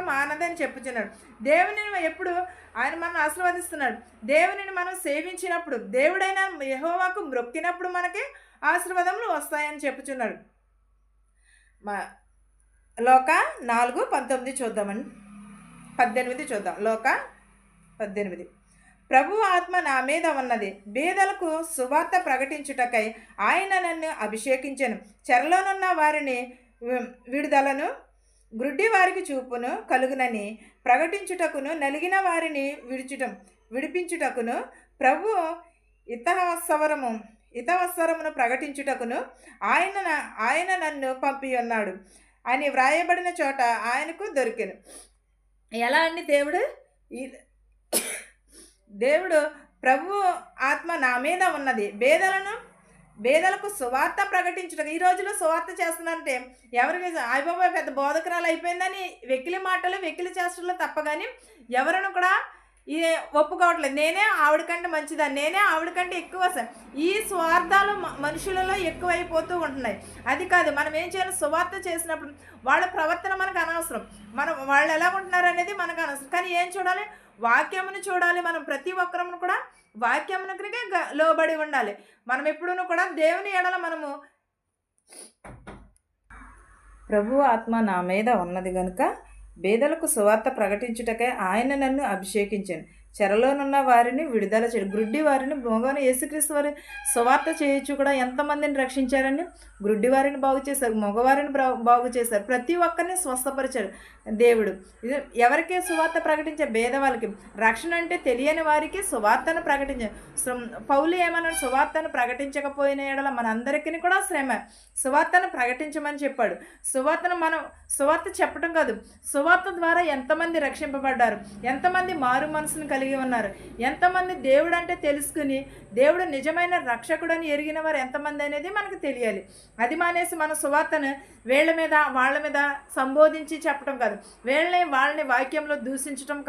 మానదని చెప్పుచున్నాడు. దేవునిని ఎప్పుడు ఆయన మనం ఆశీర్వదిస్తున్నాడు. దేవునిని మనం సేవించినప్పుడు, దేవుడైన యెహోవాకు మ్రొక్కినప్పుడు మనకి ఆశీర్వాదములు వస్తాయని చెప్పుచున్నాడు. లోక 4:19 చూద్దామండి. 18 చూద్దాం. లోక 18. ప్రభు ఆత్మ నా మీద ఉన్నది, బీదలకు సువార్త ప్రకటించుటకై ఆయన నన్ను అభిషేకించెను, చెరలోనున్న వారిని విడుదలను, గ్రుడ్డి వారికి చూపును కలుగునని ప్రకటించుటకును, నలిగిన వారిని విడిపించుటకును, ప్రభు హితవత్సరమును ప్రకటించుటకును ఆయన నన్ను పంపి ఉన్నాడు అని వ్రాయబడిన చోట ఆయనకు దొరికెను. ఎలా అండి? దేవుడు ప్రభు ఆత్మ నా మీద ఉన్నది, బేదలకు సువార్త ప్రకటించడం. ఈ రోజులో సువార్త చేస్తున్నారంటే ఎవరికి బాబా పెద్ద బోధకురాలు అయిపోయిందని వెకిలి మాటలు వెకిలి చేష్టలు తప్ప కానీ ఎవరిని కూడా ఒప్పుకోవట్లేదు. నేనే ఆవిడకంటే మంచిదాన్ని, నేనే ఆవిడకంటే ఎక్కువ. ఈ స్వార్థాలు మనుషులలో ఎక్కువైపోతూ ఉంటున్నాయి. అది కాదు, మనం ఏం చేయాలి? సువార్త చేసినప్పుడు వాళ్ళ ప్రవర్తన మనకు అనవసరం, వాళ్ళు ఎలా ఉంటున్నారు అనేది మనకు అనవసరం. కానీ ఏం చూడాలి? వాక్యమును చూడాలి. మనం ప్రతి ఒక్కరము కూడా వాక్యమునకే లోబడి ఉండాలి. మనం ఎప్పుడూ కూడా దేవుని ఎడల మనము ప్రభు ఆత్మ నా మీద ఉన్నది గనుక బేదలకు సువార్త ప్రకటించుటకై ఆయన నన్ను అభిషేకించాను, చెరలోనున్న వారిని విడుదల చేయడు, గ్రుడ్డి వారిని మోగని యేసుక్రీస్తు వారి సువార్త చేయొచ్చు కూడా ఎంతమందిని రక్షించారండి? గ్రుడ్డి వారిని బాగు చేశారు, మగవారిని బాగు చేశారు, ప్రతి ఒక్కరిని స్వస్థపరిచారు దేవుడు. ఎవరికే సువార్త ప్రకటించే? భేదవాళ్ళకి. రక్షణ అంటే తెలియని వారికి సువార్తను ప్రకటించారు. పౌలు ఏమన్నాడు? సువార్తను ప్రకటించకపోయిన ఎడల మనందరికీ కూడా శ్రమ, సువార్తను ప్రకటించమని చెప్పాడు. సువార్త చెప్పడం కాదు, సువార్త ద్వారా ఎంతమంది రక్షింపబడ్డారు, ఎంతమంది మారు మనసును కలిగి ఉన్నారు, ఎంతమంది దేవుడు అంటే తెలుసుకుని దేవుడు నిజమైన రక్షకుడని ఎరిగిన వారు ఎంతమంది అనేది మనకు తెలియాలి. అది మానేసి మన సువార్తను వాళ్ళ మీద సంబోధించి చెప్పడం కాదు, వాళ్ళని వాక్యంలో దూషించడం కాదు.